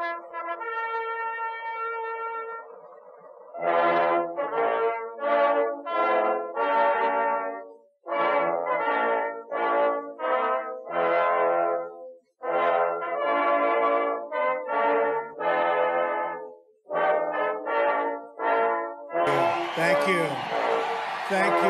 Thank you. Thank you.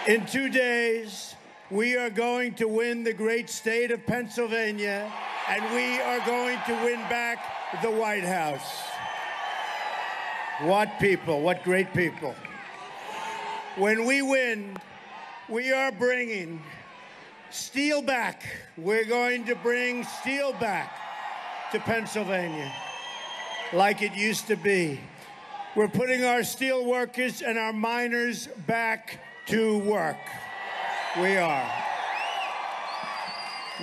In 2 days, we are going to win the great state of Pennsylvania, and we are going to win back the White House. What people, what great people. When we win, we are bringing steel back. We're going to bring steel back to Pennsylvania like it used to be. We're putting our steel workers and our miners back to work. We are.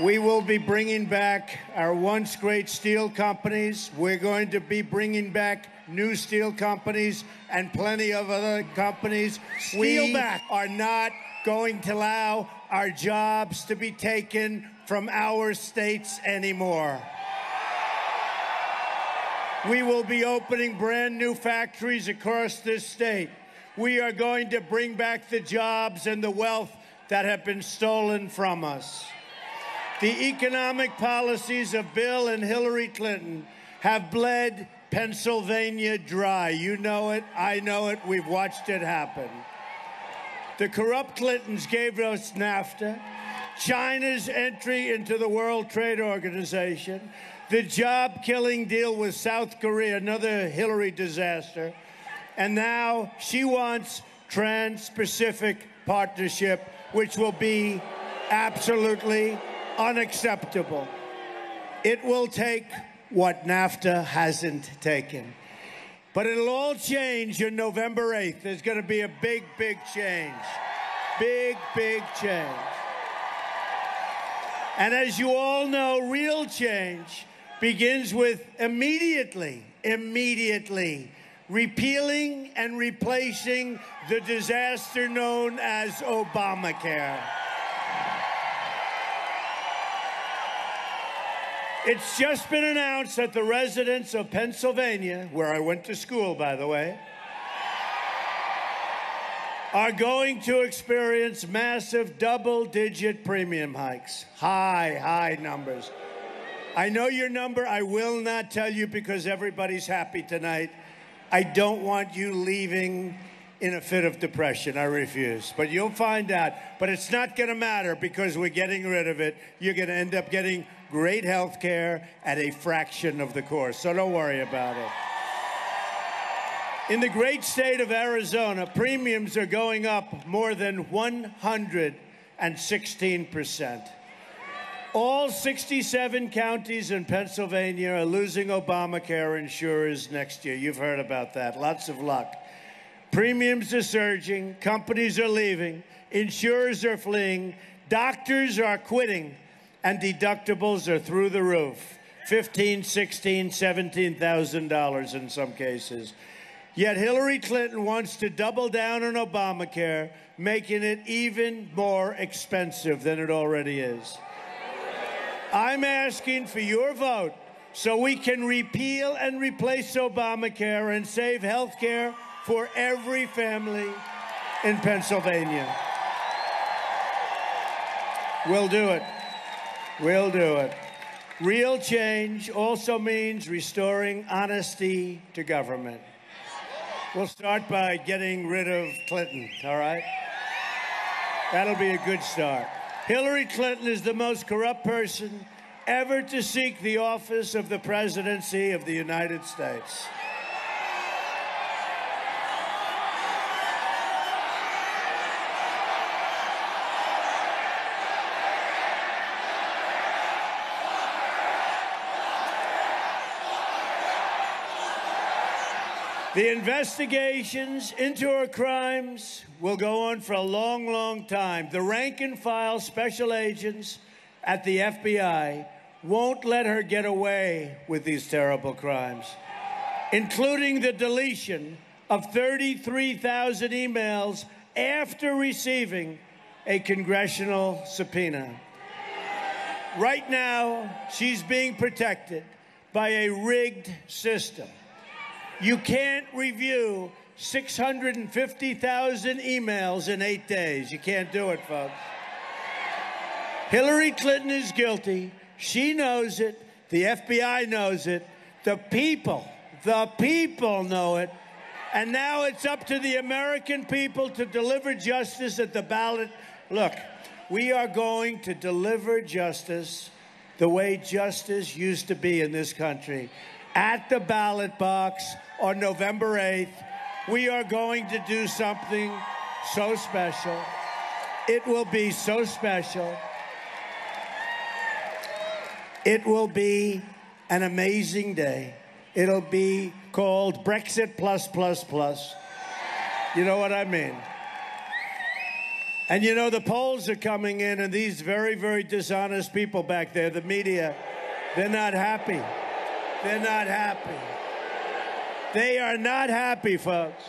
We will be bringing back our once great steel companies. We're going to be bringing back new steel companies and plenty of other companies. We are not going to allow our jobs to be taken from our states anymore. We will be opening brand new factories across this state. We are going to bring back the jobs and the wealth that have been stolen from us. The economic policies of Bill and Hillary Clinton have bled Pennsylvania dry. You know it, I know it, we've watched it happen. The corrupt Clintons gave us NAFTA, China's entry into the World Trade Organization, the job-killing deal with South Korea, another Hillary disaster, and now she wants Trans-Pacific Partnership, which will be absolutely unacceptable. It will take what NAFTA hasn't taken. But it'll all change on November 8th. There's going to be a big, big change. Big, big change. And as you all know, real change begins with immediately repealing and replacing the disaster known as Obamacare. It's just been announced that the residents of Pennsylvania, where I went to school, by the way, are going to experience massive double-digit premium hikes. High numbers. I know your number. I will not tell you because everybody's happy tonight. I don't want you leaving in a fit of depression. I refuse. But you'll find out. But it's not going to matter because we're getting rid of it. You're going to end up getting great health care at a fraction of the cost. So don't worry about it. In the great state of Arizona, premiums are going up more than 116%. All 67 counties in Pennsylvania are losing Obamacare insurers next year. You've heard about that. Lots of luck. Premiums are surging. Companies are leaving. Insurers are fleeing. Doctors are quitting. And deductibles are through the roof. $15,000, $16,000, $17,000 in some cases. Yet Hillary Clinton wants to double down on Obamacare, making it even more expensive than it already is. I'm asking for your vote so we can repeal and replace Obamacare and save health care for every family in Pennsylvania. We'll do it. We'll do it. Real change also means restoring honesty to government. We'll start by getting rid of Clinton, all right? That'll be a good start. Hillary Clinton is the most corrupt person ever to seek the office of the presidency of the United States. The investigations into her crimes will go on for a long, long time. The rank-and-file special agents at the FBI won't let her get away with these terrible crimes, including the deletion of 33,000 emails after receiving a congressional subpoena. Right now, she's being protected by a rigged system. You can't review 650,000 emails in 8 days. You can't do it, folks. Hillary Clinton is guilty. She knows it. The FBI knows it. The people know it. And now it's up to the American people to deliver justice at the ballot. Look, we are going to deliver justice the way justice used to be in this country. At the ballot box on November 8th, we are going to do something so special. It will be so special. It will be an amazing day. It'll be called Brexit plus plus plus. You know what I mean? And you know, the polls are coming in, and these very, very dishonest people back there, the media, they're not happy. They're not happy. They are not happy, folks.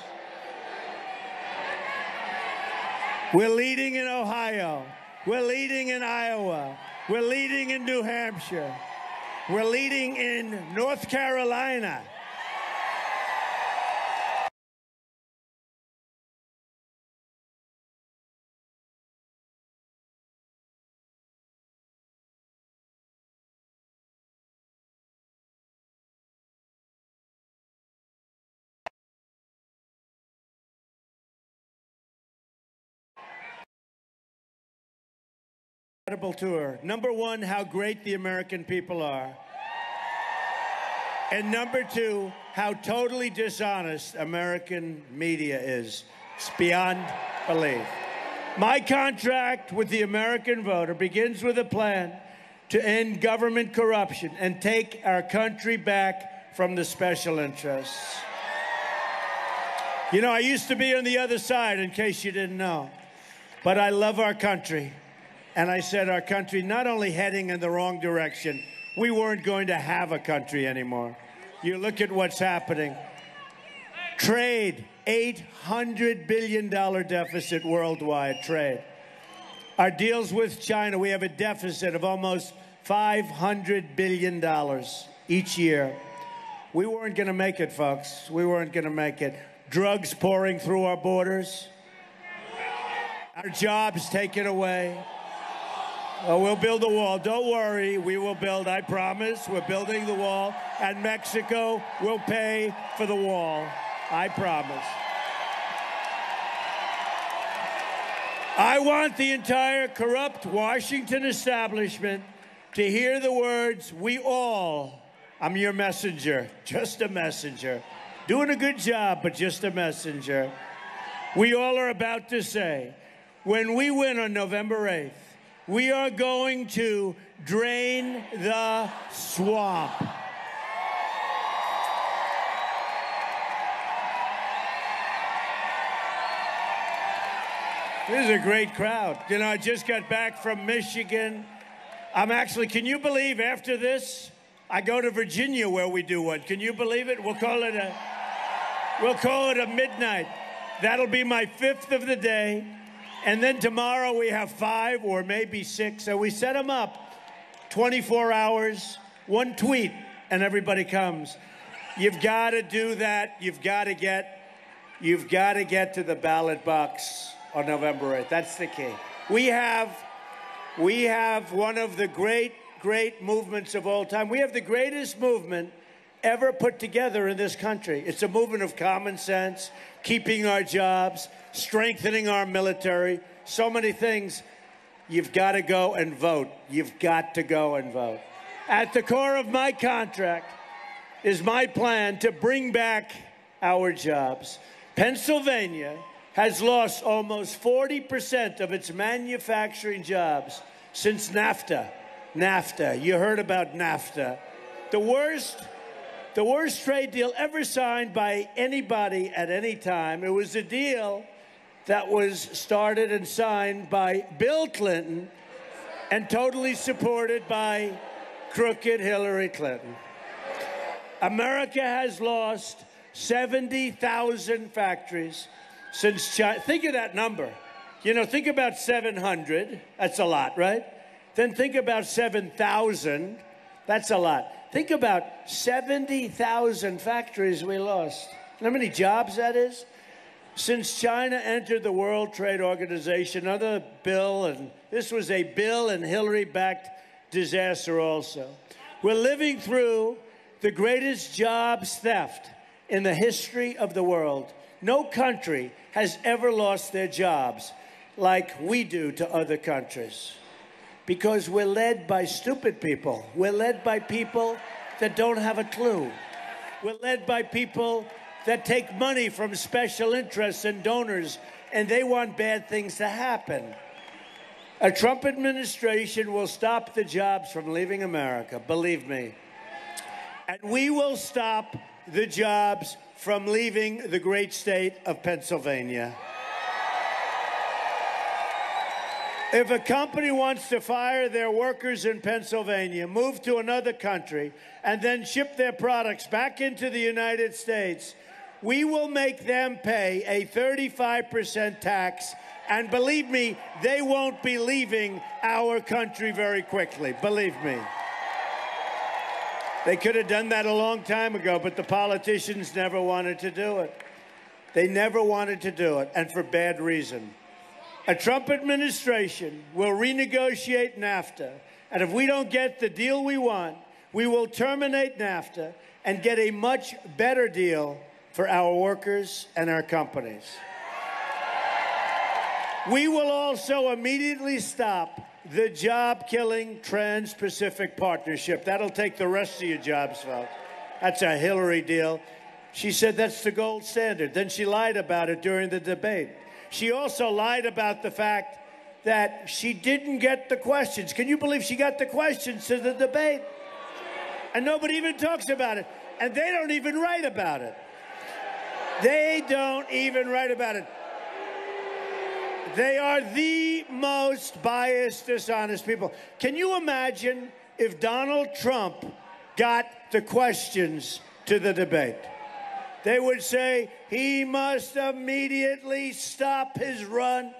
We're leading in Ohio. We're leading in Iowa. We're leading in New Hampshire. We're leading in North Carolina. Incredible tour. Number one, how great the American people are. And number two, how totally dishonest American media is. It's beyond belief. My contract with the American voter begins with a plan to end government corruption and take our country back from the special interests. You know, I used to be on the other side, in case you didn't know. But I love our country. And I said our country not only heading in the wrong direction, we weren't going to have a country anymore. You look at what's happening. Trade, $800 billion deficit worldwide trade. Our deals with China, we have a deficit of almost $500 billion each year. We weren't going to make it, folks. We weren't going to make it. Drugs pouring through our borders. Our jobs taken away. Oh, we'll build the wall. Don't worry. We will build. I promise. We're building the wall. And Mexico will pay for the wall. I promise. I want the entire corrupt Washington establishment to hear the words, we all, I'm your messenger, just a messenger. Doing a good job, but just a messenger. We all are about to say, when we win on November 8th, we are going to drain the swamp. This is a great crowd. You know, I just got back from Michigan. Can you believe after this, I go to Virginia where we do one. Can you believe it? We'll call it a midnight. That'll be my 5th of the day. And then tomorrow we have 5 or maybe 6. So we set them up 24 hours, one tweet, and everybody comes. You've got to do that. You've got to get to the ballot box on November 8th. That's the key. We have one of the great movements of all time. We have the greatest movement ever put together in this country. It's a movement of common sense, keeping our jobs, strengthening our military, so many things. You've got to go and vote. You've got to go and vote. At the core of my contract is my plan to bring back our jobs. Pennsylvania has lost almost 40% of its manufacturing jobs since NAFTA. NAFTA. You heard about NAFTA. The The worst trade deal ever signed by anybody at any time. It was a deal that was started and signed by Bill Clinton and totally supported by crooked Hillary Clinton. America has lost 70,000 factories since China. Think of that number. You know, think about 700. That's a lot, right? Then think about 7,000. That's a lot. Think about 70,000 factories we lost. You know how many jobs that is? Since China entered the World Trade Organization, another Bill, and this was a Bill and Hillary-backed disaster also. We're living through the greatest jobs theft in the history of the world. No country has ever lost their jobs like we do to other countries. Because we're led by stupid people. We're led by people that don't have a clue. We're led by people that take money from special interests and donors, and they want bad things to happen. A Trump administration will stop the jobs from leaving America, believe me. And we will stop the jobs from leaving the great state of Pennsylvania. If a company wants to fire their workers in Pennsylvania, move to another country, and then ship their products back into the United States, we will make them pay a 35% tax. And believe me, they won't be leaving our country very quickly. Believe me. They could have done that a long time ago, but the politicians never wanted to do it. They never wanted to do it, and for bad reason. A Trump administration will renegotiate NAFTA, and if we don't get the deal we want, we will terminate NAFTA and get a much better deal for our workers and our companies. We will also immediately stop the job-killing Trans-Pacific Partnership. That'll take the rest of your jobs, folks. That's a Hillary deal. She said that's the gold standard. Then she lied about it during the debate. She also lied about the fact that she didn't get the questions. Can you believe she got the questions to the debate? And nobody even talks about it. And they don't even write about it. They don't even write about it. They are the most biased, dishonest people. Can you imagine if Donald Trump got the questions to the debate? They would say he must immediately stop his run.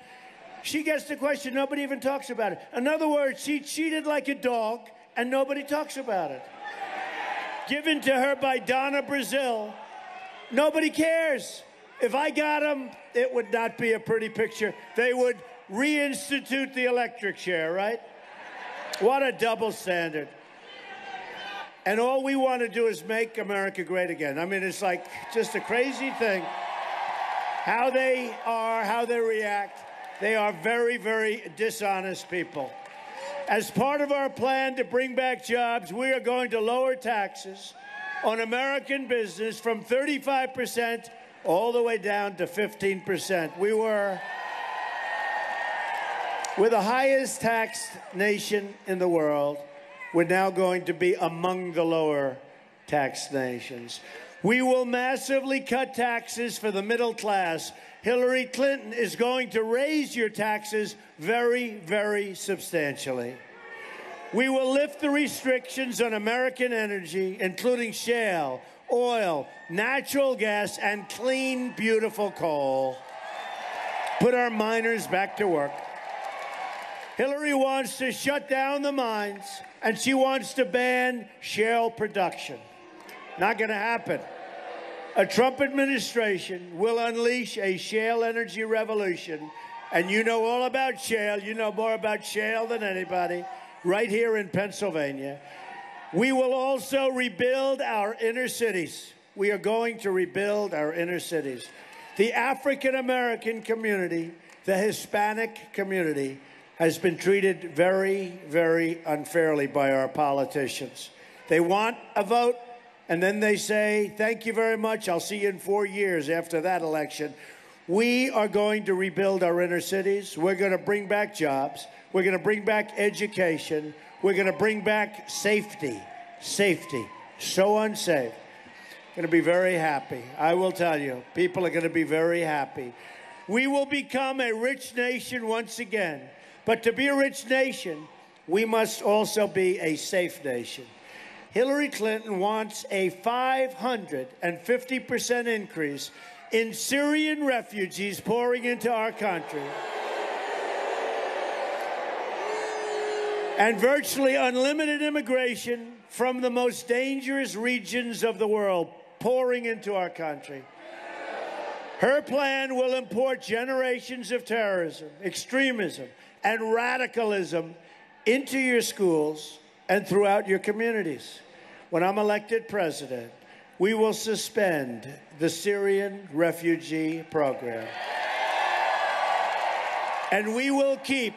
She gets the question, nobody even talks about it. In other words, she cheated like a dog, and nobody talks about it. Given to her by Donna Brazil, nobody cares. If I got him, it would not be a pretty picture. They would reinstitute the electric chair, right? What a double standard. And all we want to do is make America great again. I mean, it's like just a crazy thing. How they are, how they react. They are very, very dishonest people. As part of our plan to bring back jobs, we are going to lower taxes on American business from 35% all the way down to 15%. We're the highest taxed nation in the world. We're now going to be among the lower tax nations. We will massively cut taxes for the middle class. Hillary Clinton is going to raise your taxes very, very substantially. We will lift the restrictions on American energy, including shale, oil, natural gas, and clean, beautiful coal. Put our miners back to work. Hillary wants to shut down the mines, and she wants to ban shale production. Not going to happen. A Trump administration will unleash a shale energy revolution, and you know all about shale. You know more about shale than anybody, right here in Pennsylvania. We will also rebuild our inner cities. We are going to rebuild our inner cities. The African-American community, the Hispanic community, has been treated very, very unfairly by our politicians. They want a vote, and then they say, thank you very much, I'll see you in 4 years after that election. We are going to rebuild our inner cities. We're going to bring back jobs. We're going to bring back education. We're going to bring back safety. Safety. So unsafe. Going to be very happy. I will tell you, people are going to be very happy. We will become a rich nation once again. But to be a rich nation, we must also be a safe nation. Hillary Clinton wants a 550% increase in Syrian refugees pouring into our country, and virtually unlimited immigration from the most dangerous regions of the world pouring into our country. Her plan will import generations of terrorism, extremism, and radicalism into your schools and throughout your communities. When I'm elected president, we will suspend the Syrian refugee program. And we will keep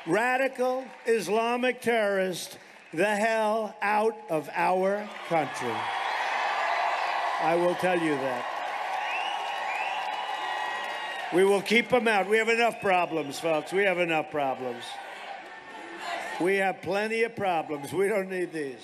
radical Islamic terrorists the hell out of our country. I will tell you that. We will keep them out. We have enough problems, folks. We have enough problems. We have plenty of problems. We don't need these.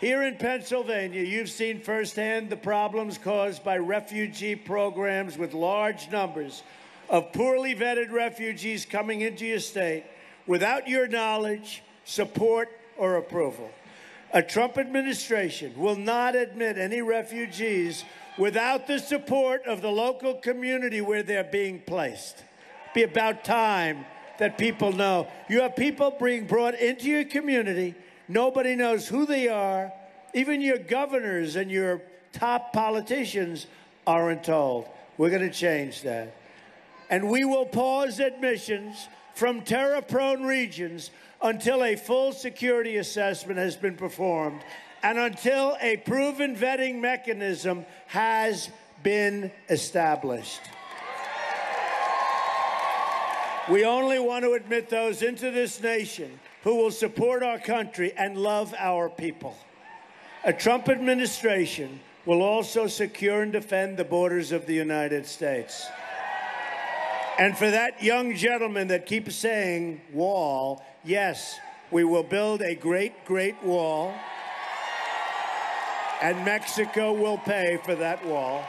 Here in Pennsylvania, you've seen firsthand the problems caused by refugee programs with large numbers of poorly vetted refugees coming into your state without your knowledge, support, or approval. A Trump administration will not admit any refugees without the support of the local community where they're being placed. It'd be about time that people know. You have people being brought into your community. Nobody knows who they are. Even your governors and your top politicians aren't told. We're going to change that. And we will pause admissions from terror-prone regions until a full security assessment has been performed and until a proven vetting mechanism has been established. We only want to admit those into this nation who will support our country and love our people. A Trump administration will also secure and defend the borders of the United States. And for that young gentleman that keeps saying wall, yes, we will build a great, great wall, and Mexico will pay for that wall.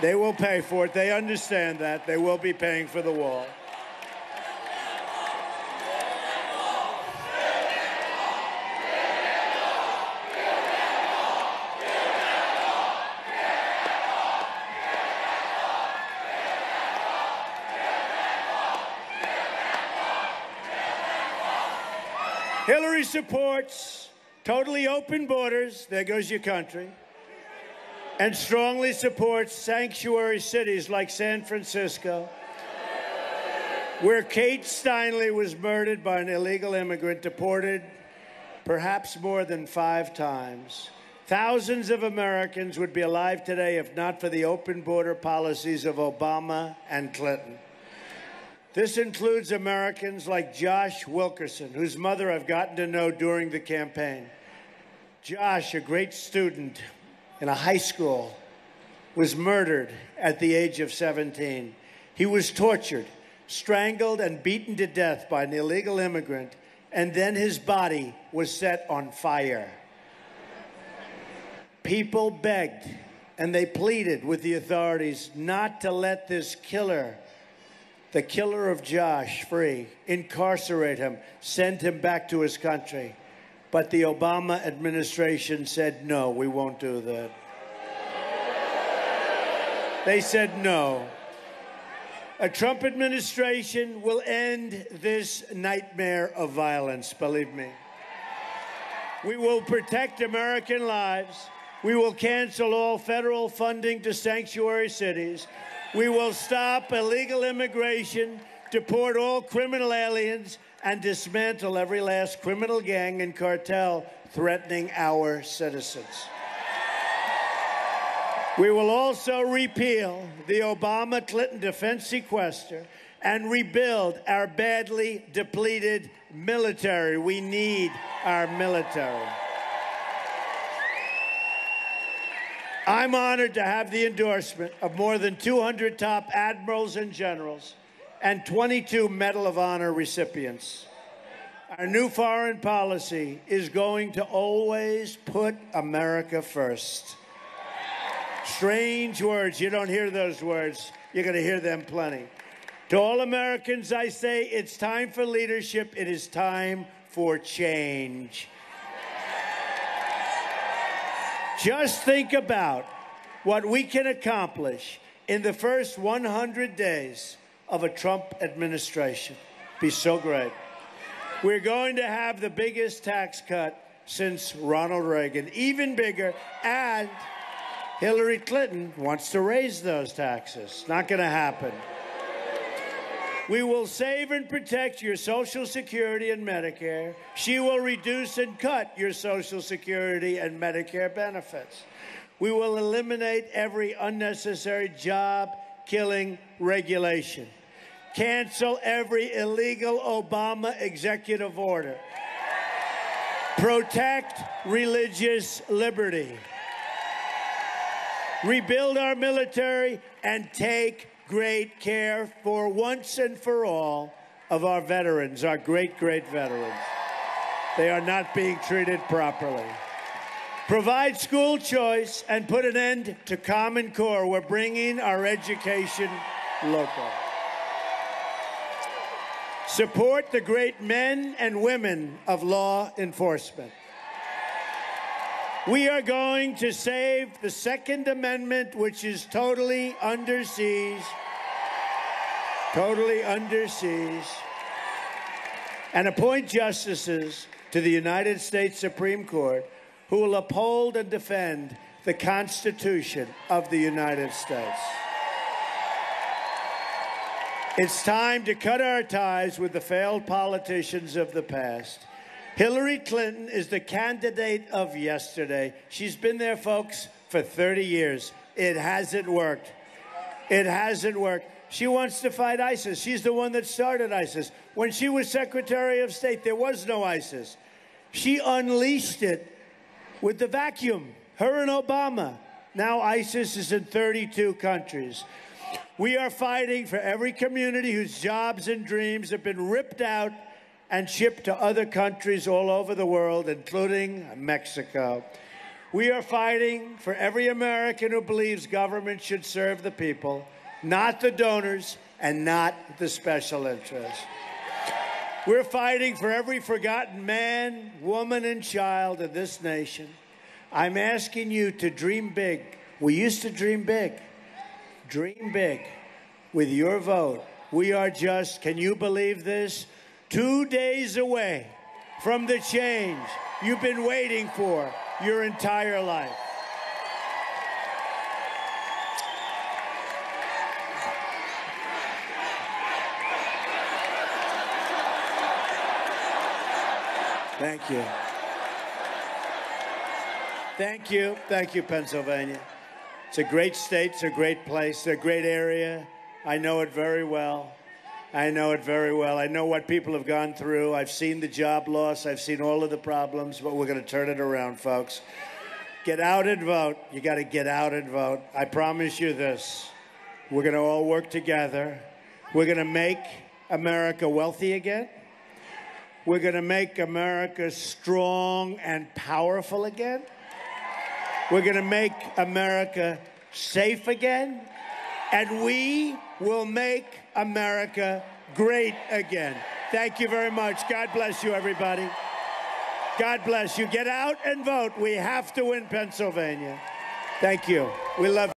They will pay for it. They understand that. They will be paying for the wall. Hillary supports totally open borders, there goes your country, and strongly supports sanctuary cities like San Francisco, where Kate Steinle was murdered by an illegal immigrant, deported perhaps more than 5 times. Thousands of Americans would be alive today if not for the open border policies of Obama and Clinton. This includes Americans like Josh Wilkerson, whose mother I've gotten to know during the campaign. Josh, a great student in a high school, was murdered at the age of 17. He was tortured, strangled, and beaten to death by an illegal immigrant, and then his body was set on fire. People begged and they pleaded with the authorities not to let this killer, the killer of Josh, free, incarcerate him, send him back to his country. But the Obama administration said, no, we won't do that. They said no. A Trump administration will end this nightmare of violence, believe me. We will protect American lives. We will cancel all federal funding to sanctuary cities. We will stop illegal immigration, deport all criminal aliens, and dismantle every last criminal gang and cartel threatening our citizens. We will also repeal the Obama-Clinton defense sequester and rebuild our badly depleted military. We need our military. I'm honored to have the endorsement of more than 200 top admirals and generals and 22 Medal of Honor recipients. Our new foreign policy is going to always put America first. Strange words. You don't hear those words. You're going to hear them plenty. To all Americans, I say it's time for leadership. It is time for change. Just think about what we can accomplish in the first 100 days of a Trump administration. Be so great. We're going to have the biggest tax cut since Ronald Reagan, even bigger, and Hillary Clinton wants to raise those taxes. Not going to happen. We will save and protect your Social Security and Medicare. She will reduce and cut your Social Security and Medicare benefits. We will eliminate every unnecessary job-killing regulation. Cancel every illegal Obama executive order. Protect religious liberty. Rebuild our military and take great care for once and for all of our veterans, our great, great veterans. They are not being treated properly. Provide school choice and put an end to Common Core. We're bringing our education local. Support the great men and women of law enforcement. We are going to save the Second Amendment, which is totally under siege, and appoint justices to the United States Supreme Court who will uphold and defend the Constitution of the United States. It's time to cut our ties with the failed politicians of the past. Hillary Clinton is the candidate of yesterday. She's been there, folks, for 30 years. It hasn't worked. It hasn't worked. She wants to fight ISIS. She's the one that started ISIS. When she was Secretary of State, there was no ISIS. She unleashed it with the vacuum, her and Obama. Now ISIS is in 32 countries. We are fighting for every community whose jobs and dreams have been ripped out and shipped to other countries all over the world, including Mexico. We are fighting for every American who believes government should serve the people, not the donors and not the special interests. We're fighting for every forgotten man, woman, and child in this nation. I'm asking you to dream big. We used to dream big. Dream big with your vote. We are just, can you believe this? 2 days away from the change you've been waiting for your entire life. Thank you. Thank you. Thank you, Pennsylvania. It's a great state. It's a great place. It's a great area. I know it very well. I know it very well. I know what people have gone through. I've seen the job loss. I've seen all of the problems, but we're going to turn it around, folks. Get out and vote. You got to get out and vote. I promise you this. We're going to all work together. We're going to make America wealthy again. We're going to make America strong and powerful again. We're going to make America safe again. And we will make America great again. Thank you very much. God bless you, everybody. God bless you. Get out and vote. We have to win Pennsylvania. Thank you. We love you.